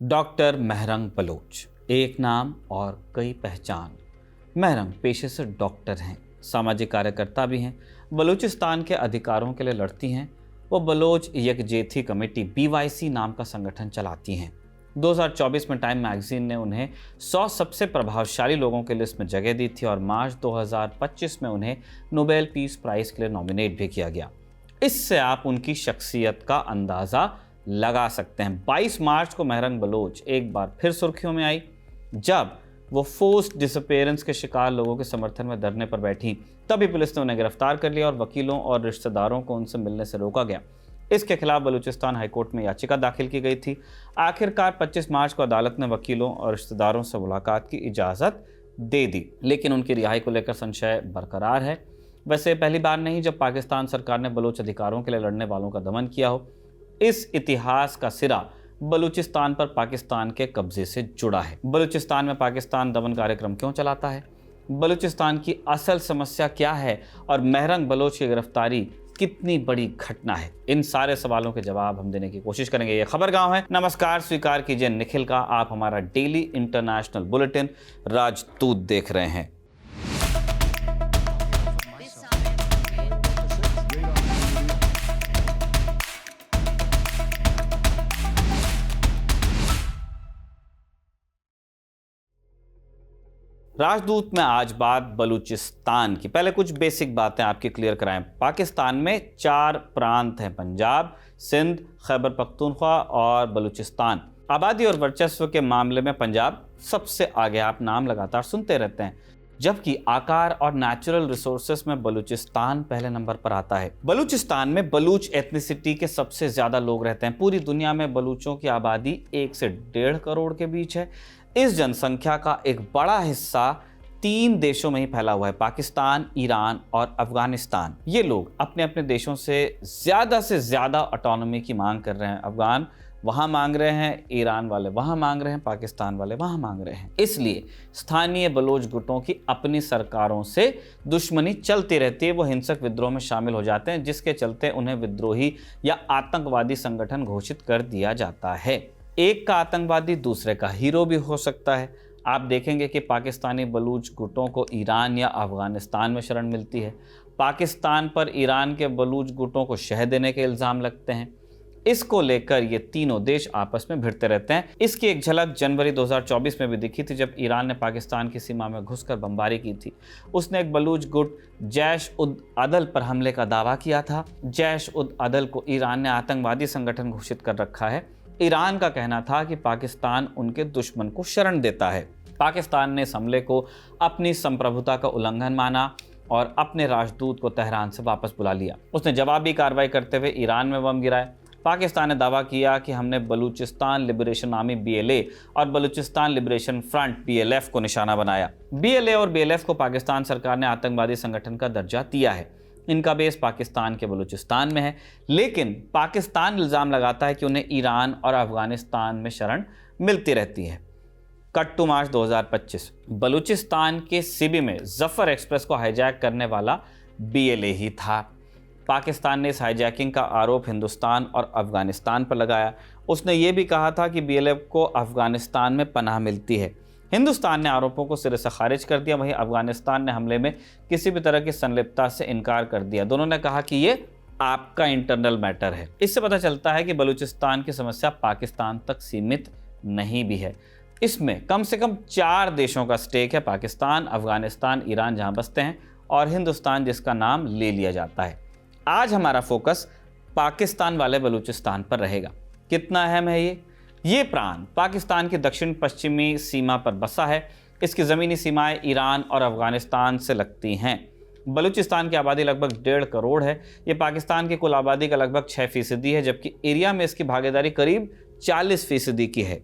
Doctor Mahrang Bloch, एक नाम और कई पहचान। महरंग पेशे से डॉक्टर हैं, सामाजिक कार्यकर्ता भी हैं, बलूचिस्तान के अधिकारों के लिए लड़ती हैं। वो बलोच यकजेथी कमेटी BYC नाम का संगठन चलाती हैं। 2024 में टाइम मैगजीन ने उन्हें 100 सबसे प्रभावशाली लोगों की लिस्ट में जगह दी थी और मार्च 2025 में उन्हें नोबेल पीस प्राइज के लिए नॉमिनेट भी किया गया। इससे आप उनकी शख्सियत का अंदाज़ा लगा सकते हैं। 22 मार्च को महरंग बलोच एक बार फिर सुर्खियों में आई जब वो फोर्स्ड डिसअपीयरेंस के शिकार लोगों के समर्थन में धरने पर बैठी। तभी पुलिस ने उन्हें गिरफ्तार कर लिया और वकीलों और रिश्तेदारों को उनसे मिलने से रोका गया। इसके खिलाफ बलूचिस्तान हाईकोर्ट में याचिका दाखिल की गई थी। आखिरकार 25 मार्च को अदालत ने वकीलों और रिश्तेदारों से मुलाकात की इजाज़त दे दी, लेकिन उनकी रिहाई को लेकर संशय बरकरार है। वैसे पहली बार नहीं जब पाकिस्तान सरकार ने बलूच अधिकारों के लिए लड़ने वालों का दमन किया हो। इस इतिहास का सिरा बलूचिस्तान पर पाकिस्तान के कब्जे से जुड़ा है। बलूचिस्तान में पाकिस्तान दमन कार्यक्रम क्यों चलाता है, बलूचिस्तान की असल समस्या क्या है और महरंग बलोच की गिरफ्तारी कितनी बड़ी घटना है, इन सारे सवालों के जवाब हम देने की कोशिश करेंगे। ये खबरगांव है। नमस्कार, स्वीकार कीजिए निखिल का। आप हमारा डेली इंटरनेशनल बुलेटिन राजदूत देख रहे हैं। राजदूत में आज बात बलूचिस्तान की। पहले कुछ बेसिक बातें आपकी क्लियर कराएं। पाकिस्तान में 4 प्रांत हैं, पंजाब, सिंध, खैबर पख्तूनख्वा और बलूचिस्तान। आबादी और वर्चस्व के मामले में पंजाब सबसे आगे, आप नाम लगातार सुनते रहते हैं, जबकि आकार और नेचुरल रिसोर्सेस में बलूचिस्तान पहले नंबर पर आता है। बलूचिस्तान में बलूच एथनिसिटी के सबसे ज़्यादा लोग रहते हैं। पूरी दुनिया में बलूचों की आबादी 1 से 1.5 करोड़ के बीच है। इस जनसंख्या का एक बड़ा हिस्सा 3 देशों में ही फैला हुआ है, पाकिस्तान, ईरान और अफगानिस्तान। ये लोग अपने अपने देशों से ज़्यादा ऑटोनॉमी की मांग कर रहे हैं। अफगान वहाँ मांग रहे हैं, ईरान वाले वहाँ मांग रहे हैं, पाकिस्तान वाले वहाँ मांग रहे हैं। इसलिए स्थानीय बलोच गुटों की अपनी सरकारों से दुश्मनी चलती रहती है। वो हिंसक विद्रोह में शामिल हो जाते हैं, जिसके चलते उन्हें विद्रोही या आतंकवादी संगठन घोषित कर दिया जाता है। एक का आतंकवादी दूसरे का हीरो भी हो सकता है। आप देखेंगे कि पाकिस्तानी बलूच गुटों को ईरान या अफगानिस्तान में शरण मिलती है। पाकिस्तान पर ईरान के बलूच गुटों को शह देने के इल्ज़ाम लगते हैं। इसको लेकर ये तीनों देश आपस में भिड़ते रहते हैं। इसकी एक झलक जनवरी 2024 में भी दिखी थी, जब ईरान ने पाकिस्तान की सीमा में घुसकर बमबारी की थी। उसने एक बलूच गुट जैश उद अदल पर हमले का दावा किया था। जैश उद अदल को ईरान ने आतंकवादी संगठन घोषित कर रखा है। ईरान का कहना था कि पाकिस्तान उनके दुश्मन को शरण देता है। पाकिस्तान ने इस हमले को अपनी संप्रभुता का उल्लंघन माना और अपने राजदूत को तेहरान से वापस बुला लिया। उसने जवाबी कार्रवाई करते हुए ईरान में बम गिराए। पाकिस्तान ने दावा किया कि हमने बलूचिस्तान लिबरेशन आर्मी BLA और बलूचिस्तान लिबरेशन फ्रंट BLF को निशाना बनाया। BLA और BLF को पाकिस्तान सरकार ने आतंकवादी संगठन का दर्जा दिया है। इनका बेस पाकिस्तान के बलूचिस्तान में है, लेकिन पाकिस्तान इल्ज़ाम लगाता है कि उन्हें ईरान और अफगानिस्तान में शरण मिलती रहती है। कट टू मार्च 2025, बलूचिस्तान के सिबी में जफर एक्सप्रेस को हाईजैक करने वाला BLA ही था। पाकिस्तान ने इस हाईजैकिंग का आरोप हिंदुस्तान और अफगानिस्तान पर लगाया। उसने ये भी कहा था कि BLF को अफगानिस्तान में पनाह मिलती है। हिंदुस्तान ने आरोपों को सिरे से खारिज कर दिया, वहीं अफगानिस्तान ने हमले में किसी भी तरह की संलिप्तता से इनकार कर दिया। दोनों ने कहा कि ये आपका इंटरनल मैटर है। इससे पता चलता है कि बलूचिस्तान की समस्या पाकिस्तान तक सीमित नहीं भी है। इसमें कम से कम 4 देशों का स्टेक है, पाकिस्तान, अफगानिस्तान, ईरान जहां बसते हैं, और हिंदुस्तान जिसका नाम ले लिया जाता है। आज हमारा फोकस पाकिस्तान वाले बलूचिस्तान पर रहेगा। कितना अहम है ये प्रांत पाकिस्तान की दक्षिण पश्चिमी सीमा पर बसा है। इसकी ज़मीनी सीमाएं ईरान और अफगानिस्तान से लगती हैं। बलूचिस्तान की आबादी लगभग 1.5 करोड़ है। ये पाकिस्तान की कुल आबादी का लगभग 6% है, जबकि एरिया में इसकी भागीदारी करीब 40% की है।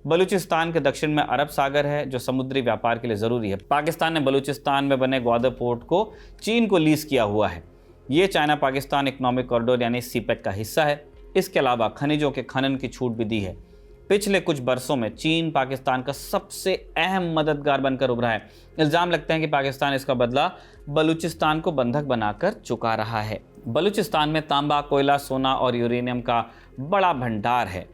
बलूचिस्तान के दक्षिण में अरब सागर है, जो समुद्री व्यापार के लिए ज़रूरी है। पाकिस्तान ने बलूचिस्तान में बने ग्वादर पोर्ट को चीन को लीज किया हुआ है। ये चाइना पाकिस्तान इकोनॉमिक कॉरिडोर यानी CPEC का हिस्सा है। इसके अलावा खनिजों के खनन की छूट भी दी है। पिछले कुछ बरसों में चीन पाकिस्तान का सबसे अहम मददगार बनकर उभरा है। इल्ज़ाम लगते हैं कि पाकिस्तान इसका बदला बलूचिस्तान को बंधक बनाकर चुका रहा है। बलूचिस्तान में तांबा, कोयला, सोना और यूरेनियम का बड़ा भंडार है।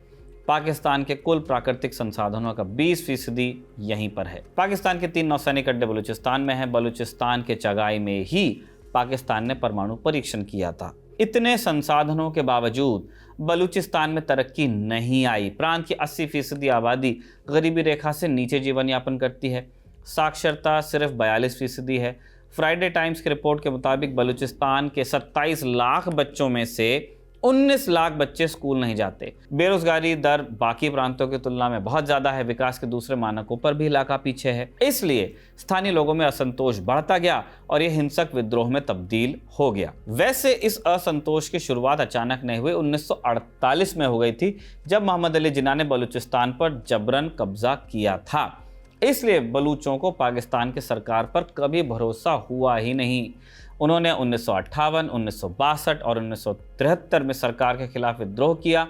पाकिस्तान के कुल प्राकृतिक संसाधनों का 20% यहीं पर है। पाकिस्तान के 3 नौसैनिक अड्डे बलूचिस्तान में हैं। बलूचिस्तान के चगाई में ही पाकिस्तान ने परमाणु परीक्षण किया था। इतने संसाधनों के बावजूद बलूचिस्तान में तरक्की नहीं आई। प्रांत की 80% आबादी गरीबी रेखा से नीचे जीवन यापन करती है। साक्षरता सिर्फ 42% है। फ्राइडे टाइम्स की रिपोर्ट के मुताबिक बलूचिस्तान के 27 लाख बच्चों में से 19 लाख बच्चे स्कूल नहीं जाते। बेरोजगारी दर बाकी प्रांतों की तुलना में बहुत ज्यादा है। विकास के दूसरे मानकों पर भी इलाका पीछे है। इसलिए स्थानीय लोगों में असंतोष बढ़ता गया और यह हिंसक विद्रोह में तब्दील हो गया। वैसे इस असंतोष की शुरुआत अचानक नहीं हुई, 1948 में हो गई थी, जब मोहम्मद अली जिन्ना ने बलूचिस्तान पर जबरन कब्जा किया था। इसलिए बलूचों को पाकिस्तान की सरकार पर कभी भरोसा हुआ ही नहीं। उन्होंने 1958, 1962 और 1973 में सरकार के खिलाफ विद्रोह किया।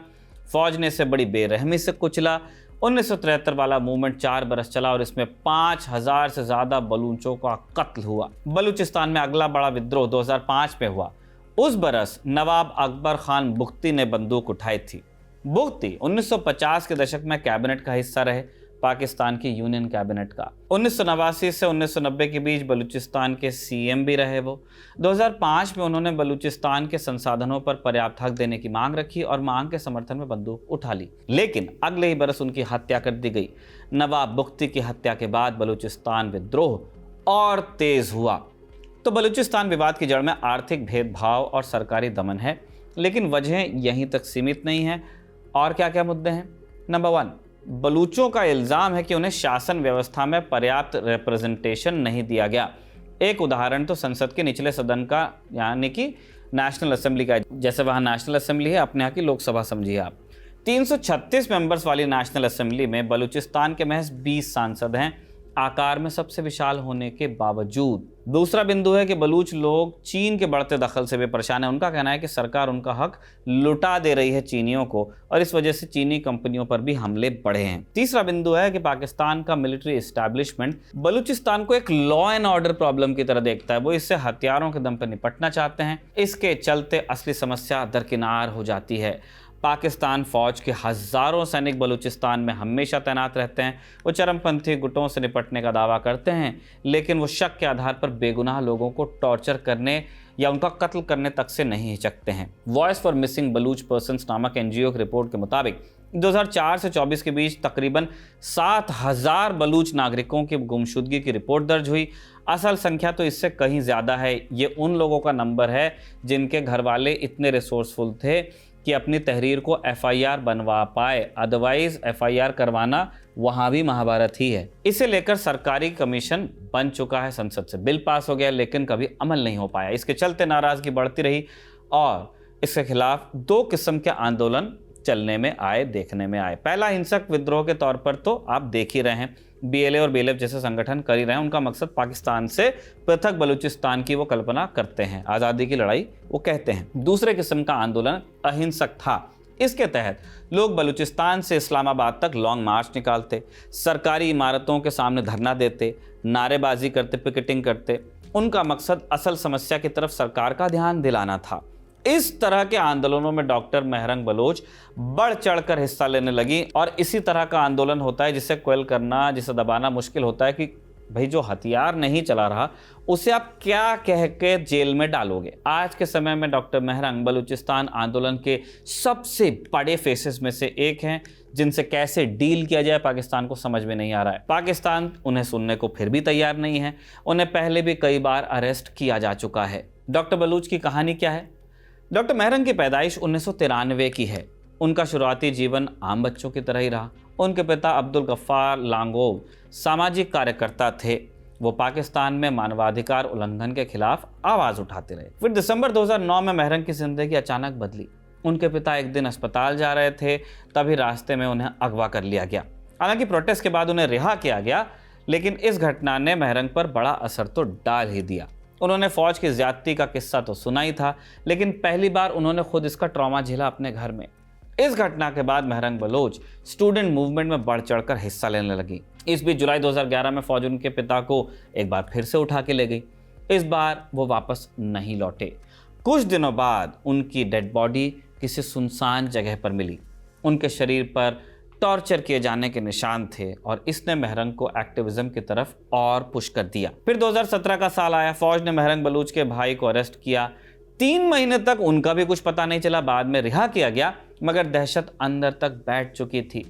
फौज ने इसे बड़ी बेरहमी से कुचला। 1973 वाला मूवमेंट 4 बरस चला और इसमें 5000 से ज़्यादा बलूचों का कत्ल हुआ। बलूचिस्तान में अगला बड़ा विद्रोह 2005 में हुआ। उस बरस नवाब अकबर खान बुख्ती ने बंदूक उठाई थी। बुख्ती 1950 के दशक में कैबिनेट का हिस्सा रहे, पाकिस्तान की यूनियन कैबिनेट का। 1989 से 1990 के बीच बलूचिस्तान के सीएम भी रहे वो। 2005 में उन्होंने बलूचिस्तान के संसाधनों पर पर्याप्त हक देने की मांग रखी और मांग के समर्थन में बंदूक उठा ली, लेकिन अगले ही बरस उनकी हत्या कर दी गई। नवाब बुख्ती की हत्या के बाद बलूचिस्तान विद्रोह और तेज हुआ। तो बलूचिस्तान विवाद की जड़ में आर्थिक भेदभाव और सरकारी दमन है, लेकिन वजहें यहीं तक सीमित नहीं हैं। और क्या क्या मुद्दे हैं? नंबर 1, बलूचों का इल्ज़ाम है कि उन्हें शासन व्यवस्था में पर्याप्त रिप्रेजेंटेशन नहीं दिया गया। एक उदाहरण तो संसद के निचले सदन का, यानी कि नेशनल असेंबली का। जैसे वहाँ नेशनल असेंबली है, अपने यहाँ की लोकसभा समझिए आप। 336 मेंबर्स वाली नेशनल असेंबली में बलूचिस्तान के महज 20 सांसद हैं, आकार में सबसे विशाल होने के बावजूद। दूसरा बिंदु है कि बलूच लोग चीन के बढ़ते दखल से भी परेशान है। उनका कहना है कि सरकार उनका हक लुटा दे रही है चीनियों को, और इस वजह से चीनी कंपनियों पर भी हमले बढ़े हैं। तीसरा बिंदु है कि पाकिस्तान का मिलिट्री एस्टैब्लिशमेंट बलूचिस्तान को एक लॉ एंड ऑर्डर प्रॉब्लम की तरह देखता है। वो इससे हथियारों के दम पर निपटना चाहते हैं। इसके चलते असली समस्या दरकिनार हो जाती है। पाकिस्तान फौज के हज़ारों सैनिक बलूचिस्तान में हमेशा तैनात रहते हैं। वो चरमपंथी गुटों से निपटने का दावा करते हैं, लेकिन वो शक के आधार पर बेगुनाह लोगों को टॉर्चर करने या उनका कत्ल करने तक से नहीं हिचकते हैं। Voice for missing Baloch persons नामक एनजीओ की रिपोर्ट के मुताबिक 2004 से 24 के बीच तकरीबन 7000 बलूच नागरिकों की गुमशुदगी की रिपोर्ट दर्ज हुई। असल संख्या तो इससे कहीं ज़्यादा है। ये उन लोगों का नंबर है जिनके घर वाले इतने रिसोर्सफुल थे कि अपनी तहरीर को एफआईआर बनवा पाए, अदरवाइज एफआईआर करवाना वहाँ भी महाभारत ही है। इसे लेकर सरकारी कमीशन बन चुका है, संसद से बिल पास हो गया, लेकिन कभी अमल नहीं हो पाया। इसके चलते नाराजगी बढ़ती रही और इसके खिलाफ 2 किस्म के आंदोलन चलने में आए, देखने में आए। पहला हिंसक विद्रोह के तौर पर तो आप देख ही रहे हैं, बीएलए और बीएलएफ जैसे संगठन कर ही रहे हैं। उनका मकसद पाकिस्तान से पृथक बलूचिस्तान की वो कल्पना करते हैं, आज़ादी की लड़ाई वो कहते हैं। दूसरे किस्म का आंदोलन अहिंसक था। इसके तहत लोग बलूचिस्तान से इस्लामाबाद तक लॉन्ग मार्च निकालते, सरकारी इमारतों के सामने धरना देते, नारेबाजी करते, पिकेटिंग करते। उनका मकसद असल समस्या की तरफ सरकार का ध्यान दिलाना था। इस तरह के आंदोलनों में डॉक्टर महरंग बलोच बढ़ चढ़कर हिस्सा लेने लगी और इसी तरह का आंदोलन होता है जिसे क्वेल करना, जिसे दबाना मुश्किल होता है कि भाई जो हथियार नहीं चला रहा उसे आप क्या कह के जेल में डालोगे। आज के समय में डॉक्टर महरंग बलूचिस्तान आंदोलन के सबसे बड़े फेसेस में से एक हैं, जिनसे कैसे डील किया जाए पाकिस्तान को समझ में नहीं आ रहा है। पाकिस्तान उन्हें सुनने को फिर भी तैयार नहीं है। उन्हें पहले भी कई बार अरेस्ट किया जा चुका है। डॉक्टर बलूच की कहानी क्या है? डॉक्टर महरंग की पैदाइश 1993 की है। उनका शुरुआती जीवन आम बच्चों की तरह ही रहा। उनके पिता अब्दुल गफ्फार लांगोव सामाजिक कार्यकर्ता थे। वो पाकिस्तान में मानवाधिकार उल्लंघन के खिलाफ आवाज़ उठाते रहे। फिर दिसंबर 2009 में महरंग की जिंदगी अचानक बदली। उनके पिता एक दिन अस्पताल जा रहे थे, तभी रास्ते में उन्हें अगवा कर लिया गया। हालांकि प्रोटेस्ट के बाद उन्हें रिहा किया गया, लेकिन इस घटना ने महरंग पर बड़ा असर तो डाल ही दिया। उन्होंने फौज की ज्यादती का किस्सा तो सुना ही था, लेकिन पहली बार उन्होंने खुद इसका ट्रॉमा झेला अपने घर में। इस घटना के बाद महरंग बलोच स्टूडेंट मूवमेंट में बढ़ चढ़कर हिस्सा लेने लगी। इस बीच जुलाई 2011 में फौज उनके पिता को एक बार फिर से उठा के ले गई। इस बार वो वापस नहीं लौटे। कुछ दिनों बाद उनकी डेड बॉडी किसी सुनसान जगह पर मिली। उनके शरीर पर टॉर्चर किए जाने के निशान थे और इसने मेहरंग को एक्टिविज्म की तरफ और पुश कर दिया। फिर 2017 का साल आया, फौज ने मेहरंग बलूच के भाई को अरेस्ट किया। 3 महीने तक उनका भी कुछ पता नहीं चला, बाद में रिहा किया गया, मगर दहशत अंदर तक बैठ चुकी थी।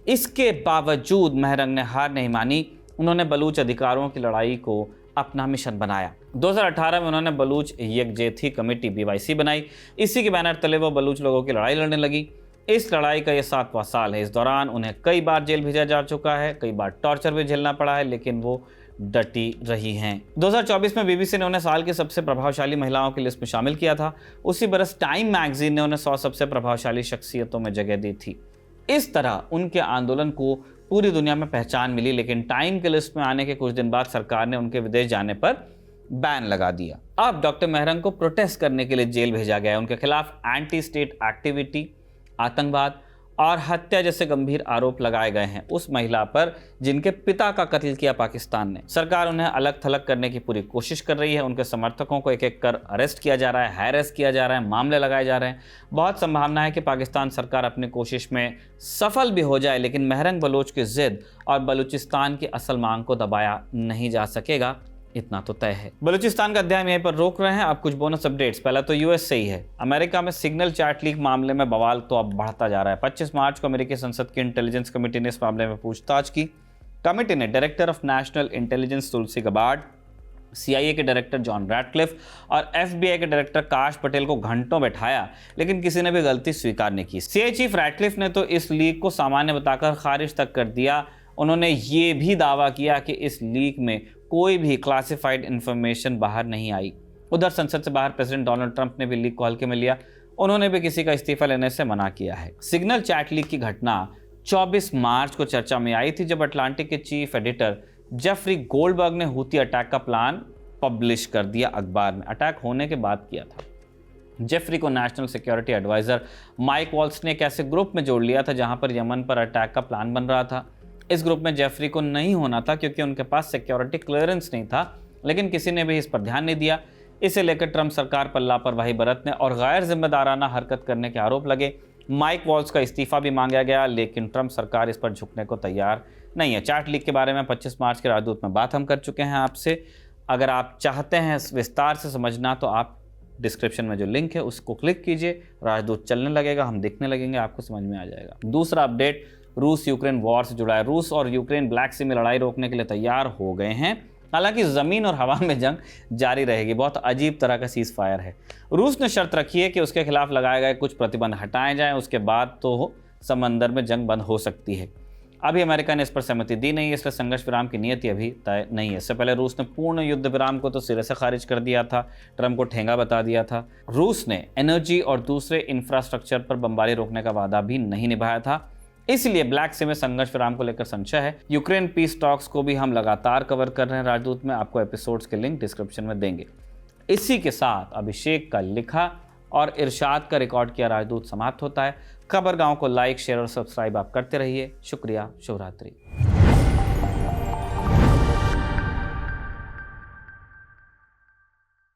इसके बावजूद मेहरंग ने हार नहीं मानी। उन्होंने बलूच अधिकारों की लड़ाई को अपना मिशन बनाया। 2018 में उन्होंने बलूच यकजहती कमेटी BYC बनाई। इसी के बैनर तले वो बलूच लोगों की लड़ाई लड़ने लगी। इस लड़ाई का ये 7वां साल है। इस दौरान उन्हें कई बार जेल भेजा जा चुका है, कई बार टॉर्चर भी झेलना पड़ा है, लेकिन वो डटी रही हैं। 2024 में BBC ने उन्हें साल की सबसे प्रभावशाली महिलाओं की लिस्ट में शामिल किया था। उसी बरस टाइम मैगजीन ने उन्हें 100 सबसे प्रभावशाली शख्सियतों में जगह दी थी। इस तरह उनके आंदोलन को पूरी दुनिया में पहचान मिली, लेकिन टाइम के लिस्ट में आने के कुछ दिन बाद सरकार ने उनके विदेश जाने पर बैन लगा दिया। अब डॉक्टर मेहरंग को प्रोटेस्ट करने के लिए जेल भेजा गया है। उनके खिलाफ एंटी स्टेट एक्टिविटी, आतंकवाद और हत्या जैसे गंभीर आरोप लगाए गए हैं उस महिला पर जिनके पिता का कत्ल किया पाकिस्तान ने। सरकार उन्हें अलग थलग करने की पूरी कोशिश कर रही है। उनके समर्थकों को एक एक कर अरेस्ट किया जा रहा है, हैरेस किया जा रहा है, मामले लगाए जा रहे हैं। बहुत संभावना है कि पाकिस्तान सरकार अपनी कोशिश में सफल भी हो जाए, लेकिन मेहरंग बलोच की जिद और बलूचिस्तान की असल मांग को दबाया नहीं जा सकेगा, इतना तो तय है। बलूचिस्तान का अध्याय यहीं पर रोक रहे हैं। अब कुछ बोनस अपडेट्स। पहला तो यूएस से ही है। अमेरिका में सिग्नल चैट लीक मामले में बवाल तो अब बढ़ता जा रहा है। 25 मार्च को अमेरिकी संसद की इंटेलिजेंस कमेटी ने इस मामले में पूछताछ की। कमेटी ने director of national intelligence Tulsi Gabbard, CIA के डायरेक्टर जॉन रैटक्लिफ और FBI के डायरेक्टर काश पटेल को घंटों बैठाया, लेकिन किसी ने भी गलती स्वीकार नहीं की। CIA चीफ रैटक्लिफ ने तो इस लीक को सामान्य बताकर खारिज तक कर दिया। उन्होंने ये भी दावा किया कि इस लीक में कोई भी क्लासिफाइड इंफॉर्मेशन बाहर नहीं आई। उधर संसद से बाहर प्रेसिडेंट डोनाल्ड ट्रंप ने भी लीक को हल्के में लिया। उन्होंने भी किसी का इस्तीफा लेने से मना किया है। सिग्नल चैट लीक की घटना 24 मार्च को चर्चा में आई थी, जब अटलांटिक के चीफ एडिटर जेफरी गोल्डबर्ग ने हूती अटैक का प्लान पब्लिश कर दिया अखबार में। अटैक होने के बाद किया था। जेफरी को national security adviser Mike Waltz ने एक ऐसे ग्रुप में जोड़ लिया था जहां पर यमन पर अटैक का प्लान बन रहा था। इस ग्रुप में जेफरी को नहीं होना था क्योंकि उनके पास सिक्योरिटी क्लियरेंस नहीं था, लेकिन किसी ने भी इस पर ध्यान नहीं दिया। इसे लेकर ट्रंप सरकार पर लापरवाही बरतने और गैर जिम्मेदाराना हरकत करने के आरोप लगे। माइक वॉल्स का इस्तीफा भी मांगा गया, लेकिन ट्रंप सरकार इस पर झुकने को तैयार नहीं है। चैट लीक के बारे में 25 मार्च के राजदूत में बात हम कर चुके हैं आपसे। अगर आप चाहते हैं विस्तार से समझना तो आप डिस्क्रिप्शन में जो लिंक है उसको क्लिक कीजिए। राजदूत चलने लगेगा, हम दिखने लगेंगे, आपको समझ में आ जाएगा। दूसरा अपडेट रूस यूक्रेन वॉर से जुड़ा है। रूस और यूक्रेन ब्लैक सी में लड़ाई रोकने के लिए तैयार हो गए हैं। हालांकि ज़मीन और हवा में जंग जारी रहेगी। बहुत अजीब तरह का सीज फायर है। रूस ने शर्त रखी है कि उसके खिलाफ लगाए गए कुछ प्रतिबंध हटाए जाएं, उसके बाद तो समंदर में जंग बंद हो सकती है। अभी अमेरिका ने इस पर सहमति दी नहीं है, इसलिए संघर्ष विराम की नीयति अभी तय नहीं है। इससे पहले रूस ने पूर्ण युद्ध विराम को तो सिरे से खारिज कर दिया था, ट्रंप को ठेंगा बता दिया था। रूस ने एनर्जी और दूसरे इंफ्रास्ट्रक्चर पर बमबारी रोकने का वादा भी नहीं निभाया था। इसलिए ब्लैक सी में संघर्ष विराम को लेकर संशय है। यूक्रेन पीस टॉक्स को भी हम लगातार कवर कर रहे हैं राजदूत में। आपको एपिसोड्स के लिंक डिस्क्रिप्शन में देंगे। इसी के साथ अभिषेक का लिखा और इरशाद का रिकॉर्ड किया राजदूत समाप्त होता है। खबरगांव को लाइक, शेयर और सब्सक्राइब आप करते रहिए। शुक्रिया। शुभ रात्रि।